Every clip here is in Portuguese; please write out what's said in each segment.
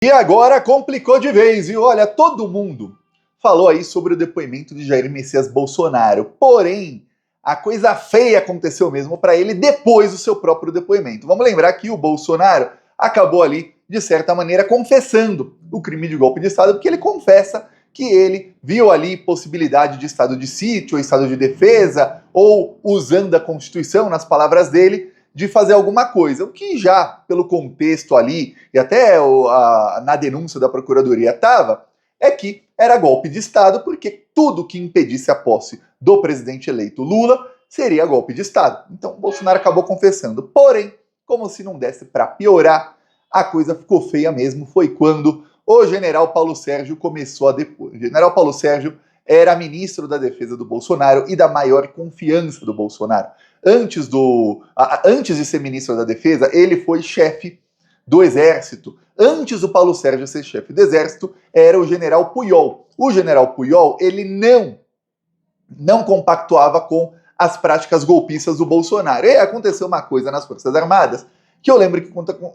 E agora complicou de vez, viu? Olha, todo mundo falou aí sobre o depoimento de Jair Messias Bolsonaro. Porém, a coisa feia aconteceu mesmo para ele depois do seu próprio depoimento. Vamos lembrar que o Bolsonaro acabou ali, de certa maneira, confessando o crime de golpe de Estado, porque ele confessa que ele viu ali possibilidade de estado de sítio, ou estado de defesa, ou usando a Constituição, nas palavras dele, de fazer alguma coisa. O que já, pelo contexto ali, e até na denúncia da Procuradoria estava, é que era golpe de Estado, porque tudo que impedisse a posse do presidente eleito Lula seria golpe de Estado. Então, Bolsonaro acabou confessando. Porém, como se não desse para piorar, a coisa ficou feia mesmo. Foi quando o general Paulo Sérgio começou a depor. O general Paulo Sérgio era ministro da Defesa do Bolsonaro e da maior confiança do Bolsonaro. Antes de ser ministro da Defesa, ele foi chefe do Exército. Antes do Paulo Sérgio ser chefe do Exército, era o general Puyol. O general Puyol, ele não compactuava com as práticas golpistas do Bolsonaro. E aconteceu uma coisa nas Forças Armadas, que eu lembro que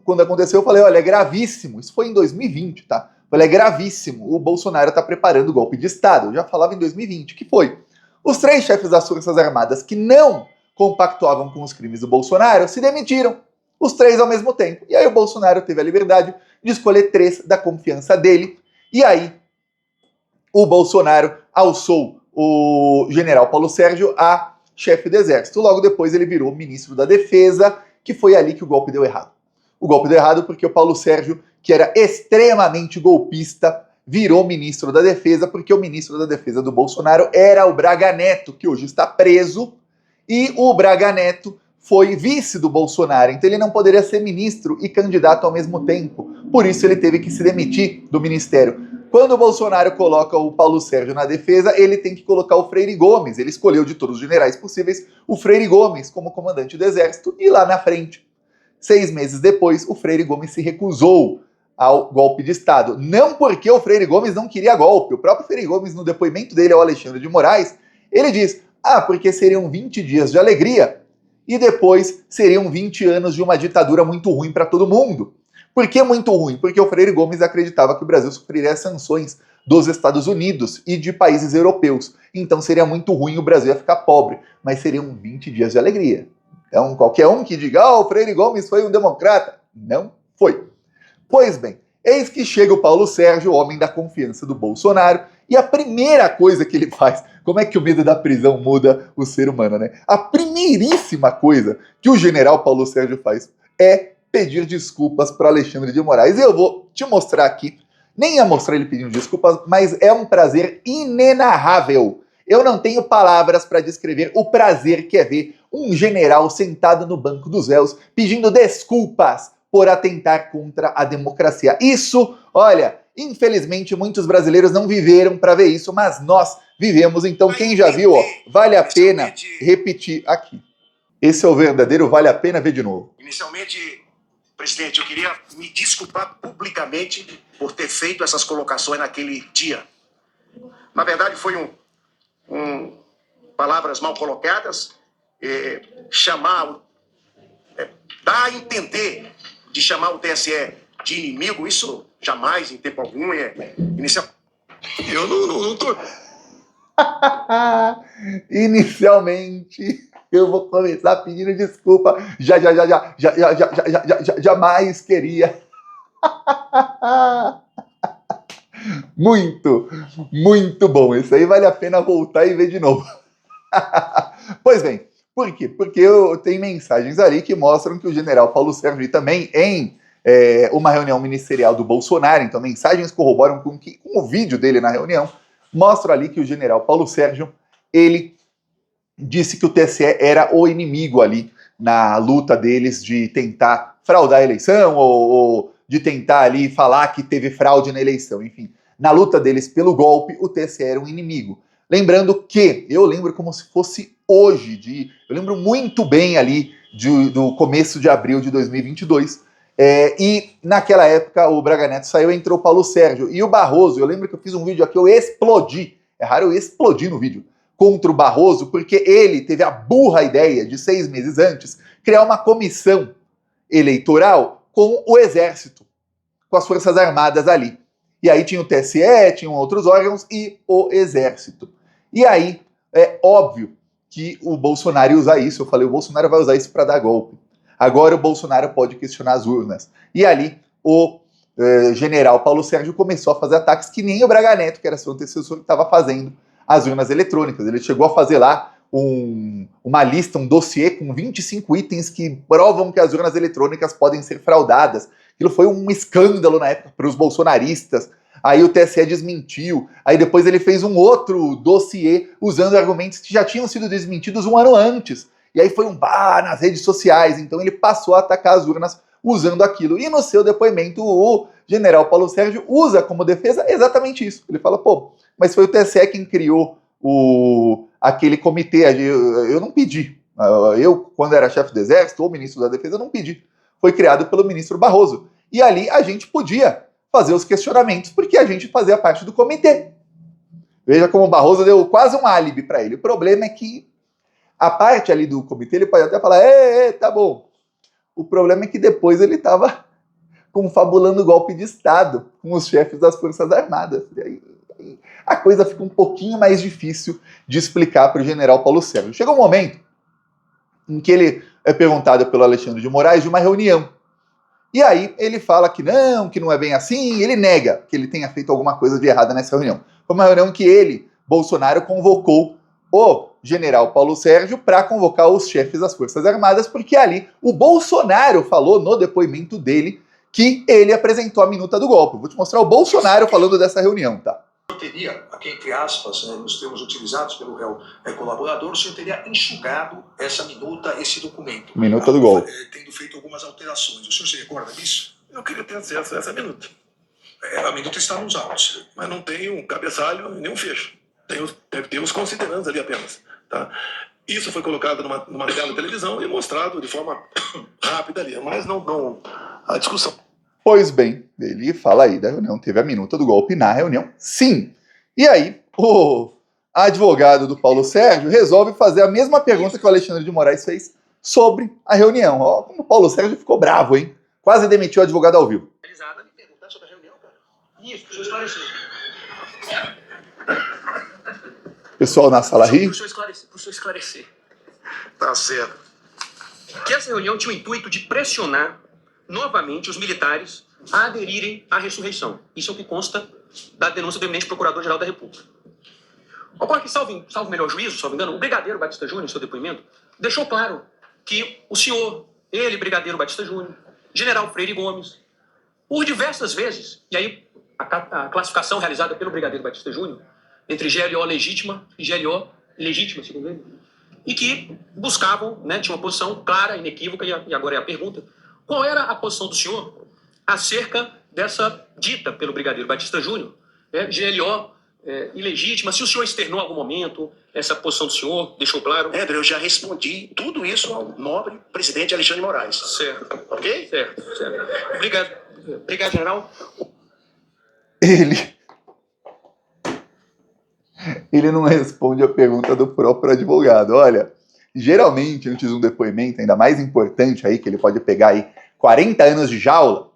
quando aconteceu, eu falei, olha, é gravíssimo. Isso foi em 2020, tá? Eu falei, é gravíssimo. O Bolsonaro está preparando o golpe de Estado. Eu já falava em 2020, que foi. Os 3 chefes das Forças Armadas que não compactuavam com os crimes do Bolsonaro se demitiram. Os 3 ao mesmo tempo. E aí o Bolsonaro teve a liberdade de escolher 3 da confiança dele. E aí o Bolsonaro alçou o general Paulo Sérgio a chefe do Exército. Logo depois ele virou ministro da Defesa, que foi ali que o golpe deu errado. O golpe deu errado porque o Paulo Sérgio, que era extremamente golpista, virou ministro da Defesa, porque o ministro da Defesa do Bolsonaro era o Braga Neto, que hoje está preso, e o Braga Neto foi vice do Bolsonaro, então ele não poderia ser ministro e candidato ao mesmo tempo. Por isso ele teve que se demitir do ministério. Quando o Bolsonaro coloca o Paulo Sérgio na defesa, ele tem que colocar o Freire Gomes. Ele escolheu de todos os generais possíveis o Freire Gomes como comandante do Exército e lá na frente, 6 meses depois, o Freire Gomes se recusou ao golpe de Estado. Não porque o Freire Gomes não queria golpe. O próprio Freire Gomes, no depoimento dele ao Alexandre de Moraes, ele diz, porque seriam 20 dias de alegria e depois seriam 20 anos de uma ditadura muito ruim para todo mundo. Por que muito ruim? Porque o Freire Gomes acreditava que o Brasil sofreria sanções dos Estados Unidos e de países europeus. Então seria muito ruim, o Brasil ia ficar pobre. Mas seriam 20 dias de alegria. Então qualquer um que diga, o Freire Gomes foi um democrata. Não foi. Pois bem, eis que chega o Paulo Sérgio, homem da confiança do Bolsonaro, e a primeira coisa que ele faz, como é que o medo da prisão muda o ser humano, né? A primeiríssima coisa que o general Paulo Sérgio faz é pedir desculpas para Alexandre de Moraes. Eu vou te mostrar aqui, nem ia mostrar ele pedindo desculpas, mas é um prazer inenarrável. Eu não tenho palavras para descrever o prazer que é ver um general sentado no banco dos réus pedindo desculpas por atentar contra a democracia. Isso, olha, infelizmente muitos brasileiros não viveram para ver isso, mas nós vivemos. Então quem já viu, vale a pena repetir aqui. Esse é o verdadeiro vale a pena ver de novo. Inicialmente, presidente, eu queria me desculpar publicamente por ter feito essas colocações naquele dia. Na verdade, foi palavras mal colocadas, dar a entender de chamar o TSE de inimigo, isso jamais, em tempo algum, Eu não tô... Inicialmente, eu vou começar pedindo desculpa. Jamais queria. Muito bom. Isso aí vale a pena voltar e ver de novo. Pois bem, por quê? Porque eu tenho mensagens ali que mostram que o general Paulo Sérgio, e também em uma reunião ministerial do Bolsonaro, então mensagens corroboram com o vídeo dele na reunião, mostra ali que o general Paulo Sérgio, ele disse que o TSE era o inimigo ali na luta deles de tentar fraudar a eleição ou de tentar ali falar que teve fraude na eleição. Enfim, na luta deles pelo golpe, o TSE era um inimigo. Lembrando que, eu lembro como se fosse hoje, eu lembro muito bem ali do começo de abril de 2022, e naquela época o Braga Neto saiu e entrou o Paulo Sérgio. E o Barroso, eu lembro que eu fiz um vídeo aqui, eu explodi, é raro eu explodir no vídeo, contra o Barroso, porque ele teve a burra ideia de 6 meses antes criar uma comissão eleitoral com o Exército. com as Forças Armadas ali. E aí tinha o TSE, tinham outros órgãos e o Exército. E aí, é óbvio que o Bolsonaro ia usar isso. Eu falei, o Bolsonaro vai usar isso para dar golpe. Agora o Bolsonaro pode questionar as urnas. E ali, o general Paulo Sérgio começou a fazer ataques que nem o Braga Neto, que era seu antecessor, que estava fazendo as urnas eletrônicas. Ele chegou a fazer lá uma lista, um dossiê com 25 itens que provam que as urnas eletrônicas podem ser fraudadas. Aquilo foi um escândalo na época para os bolsonaristas. Aí o TSE desmentiu. Aí depois ele fez um outro dossiê usando argumentos que já tinham sido desmentidos um ano antes. E aí foi um bar nas redes sociais. Então ele passou a atacar as urnas usando aquilo. E no seu depoimento, o general Paulo Sérgio usa como defesa exatamente isso. Ele fala, pô, mas foi o TSE quem criou aquele comitê. Eu não pedi. Eu, quando era chefe do Exército ou ministro da Defesa, eu não pedi. Foi criado pelo ministro Barroso. E ali a gente podia fazer os questionamentos, porque a gente fazia parte do comitê. Veja como o Barroso deu quase um álibi para ele. O problema é que a parte ali do comitê, ele pode até falar, tá bom. O problema é que depois ele estava confabulando golpe de Estado com os chefes das Forças Armadas. E aí a coisa fica um pouquinho mais difícil de explicar para o general Paulo Sérgio. Chega um momento em que ele é perguntado pelo Alexandre de Moraes de uma reunião. E aí ele fala que não é bem assim, ele nega que ele tenha feito alguma coisa de errada nessa reunião. Foi uma reunião em que ele, Bolsonaro, convocou o general Paulo Sérgio para convocar os chefes das Forças Armadas, porque ali o Bolsonaro falou no depoimento dele que ele apresentou a minuta do golpe. Vou te mostrar o Bolsonaro falando dessa reunião, tá? Teria, aqui entre aspas, nos termos utilizados pelo réu colaborador, o senhor teria enxugado essa minuta, esse documento. Minuta do golpe. Tendo feito algumas alterações. O senhor se recorda disso? Eu queria ter acesso a essa minuta. A minuta está nos autos. Mas não tem um cabeçalho e nem um fecho. Deve ter os considerandos ali apenas. Tá? Isso foi colocado numa tela de televisão e mostrado de forma rápida ali. Mas não a discussão. Pois bem, ele fala aí da reunião, teve a minuta do golpe na reunião, sim. E aí, o advogado do Paulo Sérgio resolve fazer a mesma pergunta que o Alexandre de Moraes fez sobre a reunião. Ó, como o Paulo Sérgio ficou bravo, hein? Quase demitiu o advogado ao vivo. Perguntar sobre a reunião, cara? Isso, deixa eu esclarecer. Pessoal na sala ri. Para o senhor esclarecer. Tá certo. Que essa reunião tinha o intuito de pressionar novamente os militares a aderirem à ressurreição. Isso é o que consta da denúncia do eminente Procurador-Geral da República. Ocorre que, salvo melhor juízo, salvo engano, o Brigadeiro Batista Júnior, em seu depoimento, deixou claro que o senhor, ele, Brigadeiro Batista Júnior, General Freire Gomes, por diversas vezes, e aí a classificação realizada pelo Brigadeiro Batista Júnior, entre GLO legítima e GLO ilegítima, segundo ele, e que buscavam, né, tinha uma posição clara, inequívoca, e agora é a pergunta, qual era a posição do senhor acerca dessa dita pelo Brigadeiro Batista Júnior, GLO ilegítima, se o senhor externou em algum momento essa posição do senhor, deixou claro? André, eu já respondi tudo isso ao nobre presidente Alexandre de Moraes. Certo. Ok? Certo. Obrigado, general. Ele não responde a pergunta do próprio advogado. Olha, geralmente, antes de um depoimento, ainda mais importante aí, que ele pode pegar aí 40 anos de jaula,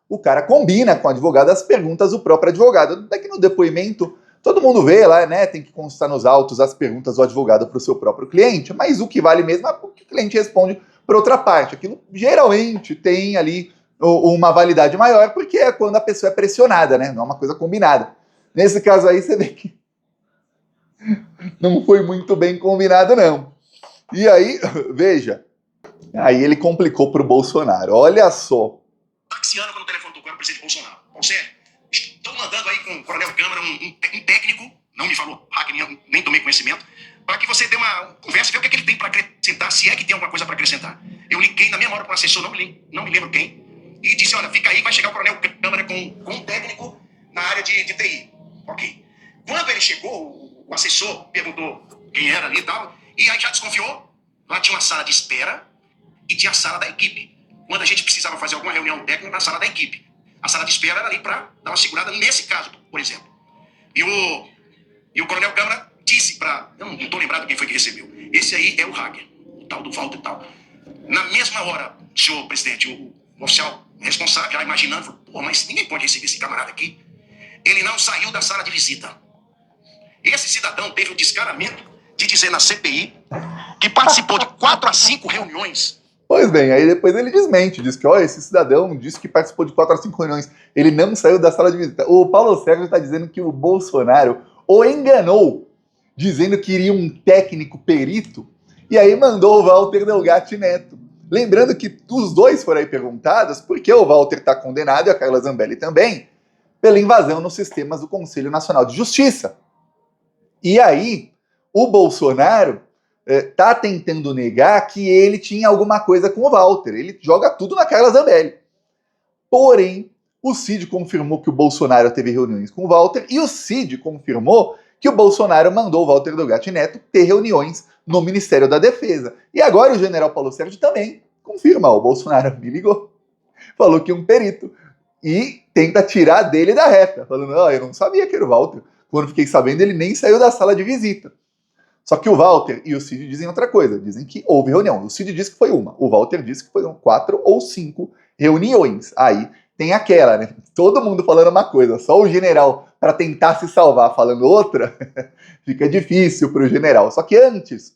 o cara combina com o advogado as perguntas do próprio advogado. Daqui no depoimento, todo mundo vê lá, né? Tem que constar nos autos as perguntas do advogado para o seu próprio cliente, mas o que vale mesmo é o que o cliente responde para outra parte. Aquilo geralmente tem ali uma validade maior, porque é quando a pessoa é pressionada, né? Não é uma coisa combinada. Nesse caso aí, você vê que não foi muito bem combinado, não. E aí, veja, aí ele complicou para o Bolsonaro. Olha só. Taxiano quando o telefone tocou era o presidente Bolsonaro. Sério, estou mandando aí com o Coronel Câmara um técnico, não me falou hacker, nem tomei conhecimento, para que você dê uma conversa, ver o que, é que ele tem para acrescentar, se é que tem alguma coisa para acrescentar. Eu liguei na mesma hora para um assessor, não me lembro quem, e disse, olha, fica aí, vai chegar o Coronel Câmara com um técnico na área de TI. Ok. Quando ele chegou, o assessor perguntou quem era ali e tal, e aí já desconfiou. Lá tinha uma sala de espera e tinha a sala da equipe. Quando a gente precisava fazer alguma reunião técnica na sala da equipe. A sala de espera era ali para dar uma segurada nesse caso, por exemplo. E o Coronel Câmara disse para... Eu não estou lembrado quem foi que recebeu. Esse aí é o hacker, o tal do Walter e tal. Na mesma hora, senhor presidente, o oficial responsável, já imaginando, falou, pô, mas ninguém pode receber esse camarada aqui. Ele não saiu da sala de visita. Esse cidadão teve o descaramento de dizer na CPI que participou de 4 a 5 reuniões. Pois bem, aí depois ele desmente, diz que, ó, esse cidadão disse que participou de 4 a 5 reuniões, ele não saiu da sala de visita. O Paulo Sérgio está dizendo que o Bolsonaro o enganou, dizendo que iria um técnico perito, e aí mandou o Walter Delgatti Neto. Lembrando que os dois foram aí perguntados porque o Walter está condenado, e a Carla Zambelli também, pela invasão nos sistemas do Conselho Nacional de Justiça. E aí, o Bolsonaro tá tentando negar que ele tinha alguma coisa com o Walter. Ele joga tudo na Carla Zambelli. Porém, o Cid confirmou que o Bolsonaro teve reuniões com o Walter e o Cid confirmou que o Bolsonaro mandou o Walter Delgatti Neto ter reuniões no Ministério da Defesa. E agora o general Paulo Sérgio também confirma. O Bolsonaro me ligou, falou que um perito, e tenta tirar dele da reta, falando, eu não sabia que era o Walter. Quando fiquei sabendo, ele nem saiu da sala de visita. Só que o Walter e o Cid dizem outra coisa, dizem que houve reunião. O Cid disse que foi uma, o Walter disse que foram 4 ou 5 reuniões. Aí tem aquela, né? Todo mundo falando uma coisa, só o general, para tentar se salvar, falando outra, fica difícil para o general. Só que antes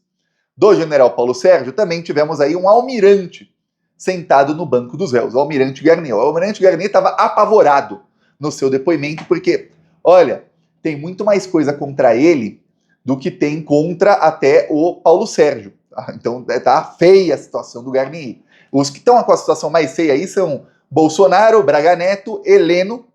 do general Paulo Sérgio, também tivemos aí um almirante sentado no banco dos réus, o almirante Garnier. O almirante Garnier estava apavorado no seu depoimento, porque, olha, tem muito mais coisa contra ele do que tem contra até o Paulo Sérgio. Tá? Então tá feia a situação do Garnier. Os que estão com a situação mais feia aí são Bolsonaro, Braga Neto, Heleno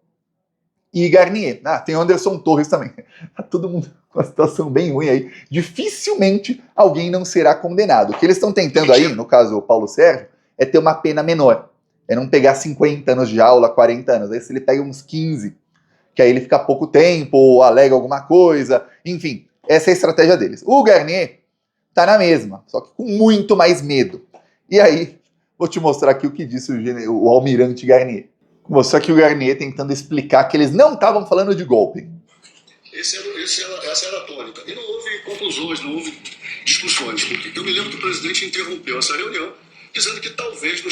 e Garnier. Tem Anderson Torres também. Tá todo mundo com uma situação bem ruim aí. Dificilmente alguém não será condenado. O que eles estão tentando aí, no caso o Paulo Sérgio, é ter uma pena menor. É não pegar 50 anos de aula, 40 anos. Aí se ele pega uns 15, que aí ele fica pouco tempo, ou alega alguma coisa, enfim. Essa é a estratégia deles. O Garnier tá na mesma, só que com muito mais medo. E aí, vou te mostrar aqui o que disse o almirante Garnier. Vou mostrar aqui o Garnier tentando explicar que eles não estavam falando de golpe. Essa era a tônica. E não houve conclusões, não houve discussões. Porque eu me lembro que o presidente interrompeu essa reunião, dizendo que talvez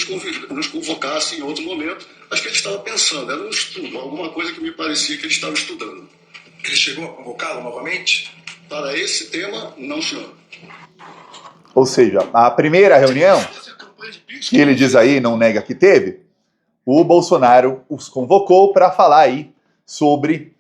nos convocasse em outro momento. Acho que ele estava pensando, era um estudo, alguma coisa que me parecia que ele estava estudando. Ele chegou a convocá-lo novamente? Para esse tema, não, senhor. Ou seja, a primeira reunião, que ele diz aí, não nega que teve, o Bolsonaro os convocou para falar aí sobre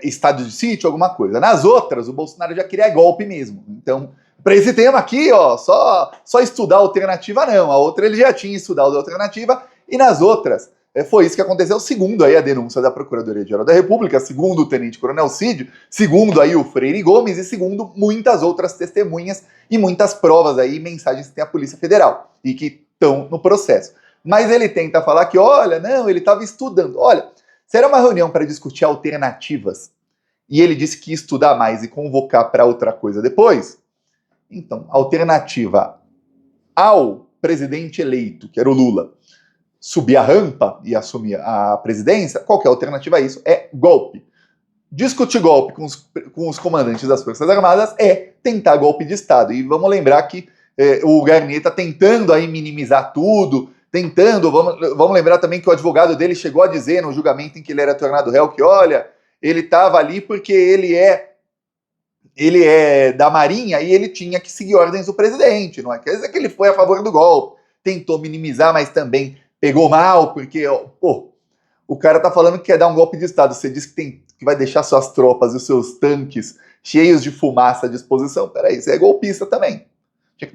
estado de sítio, alguma coisa. Nas outras, o Bolsonaro já queria golpe mesmo. Então, para esse tema aqui, ó, só estudar a alternativa não. A outra ele já tinha estudado a alternativa, e nas outras foi isso que aconteceu, segundo aí a denúncia da Procuradoria-Geral da República, segundo o Tenente-Coronel Cid, segundo aí o Freire Gomes e segundo muitas outras testemunhas e muitas provas aí, mensagens que tem a Polícia Federal e que estão no processo. Mas ele tenta falar que, olha, não, ele estava estudando. Olha, se era uma reunião para discutir alternativas e ele disse que ia estudar mais e convocar para outra coisa depois, então, alternativa ao presidente eleito, que era o Lula, subir a rampa e assumir a presidência, qualquer alternativa a isso é golpe. Discutir golpe com os comandantes das Forças Armadas é tentar golpe de Estado. E vamos lembrar que o Garnier está tentando aí minimizar tudo, vamos lembrar também que o advogado dele chegou a dizer no julgamento em que ele era tornado réu que, olha, ele estava ali porque ele é da Marinha e ele tinha que seguir ordens do presidente, não é? Quer dizer que ele foi a favor do golpe, tentou minimizar, mas também pegou mal, porque, o cara tá falando que quer dar um golpe de Estado. Você diz que vai deixar suas tropas e os seus tanques cheios de fumaça à disposição. Peraí, você é golpista também. Tinha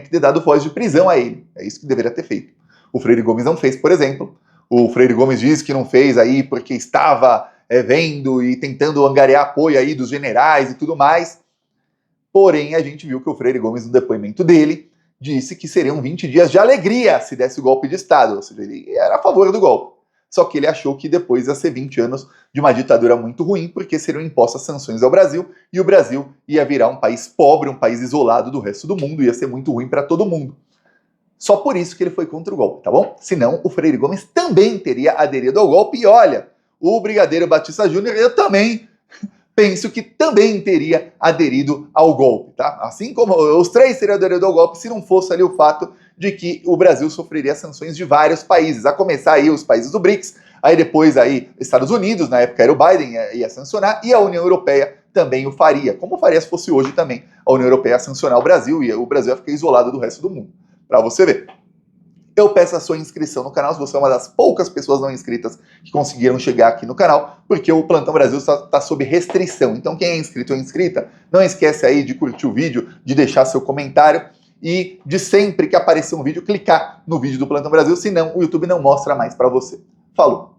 que ter dado voz de prisão a ele. É isso que deveria ter feito. O Freire Gomes não fez, por exemplo. O Freire Gomes disse que não fez aí porque estava vendo e tentando angariar apoio aí dos generais e tudo mais. Porém, a gente viu que o Freire Gomes, no depoimento dele, disse que seriam 20 dias de alegria se desse o golpe de Estado, ou seja, ele era a favor do golpe. Só que ele achou que depois ia ser 20 anos de uma ditadura muito ruim, porque seriam impostas sanções ao Brasil, e o Brasil ia virar um país pobre, um país isolado do resto do mundo, ia ser muito ruim para todo mundo. Só por isso que ele foi contra o golpe, tá bom? Senão, o Freire Gomes também teria aderido ao golpe, e olha, o Brigadeiro Batista Júnior, eu também penso que também teria aderido ao golpe, tá? Assim como os três teriam aderido ao golpe se não fosse ali o fato de que o Brasil sofreria sanções de vários países, a começar aí os países do BRICS, aí depois aí Estados Unidos, na época era o Biden, ia sancionar, e a União Europeia também o faria, como faria se fosse hoje também a União Europeia sancionar o Brasil, e o Brasil ia ficar isolado do resto do mundo, para você ver. Eu peço a sua inscrição no canal, se você é uma das poucas pessoas não inscritas que conseguiram chegar aqui no canal, porque o Plantão Brasil está sob restrição. Então quem é inscrito ou inscrita, não esquece aí de curtir o vídeo, de deixar seu comentário e de sempre que aparecer um vídeo, clicar no vídeo do Plantão Brasil, senão o YouTube não mostra mais para você. Falou!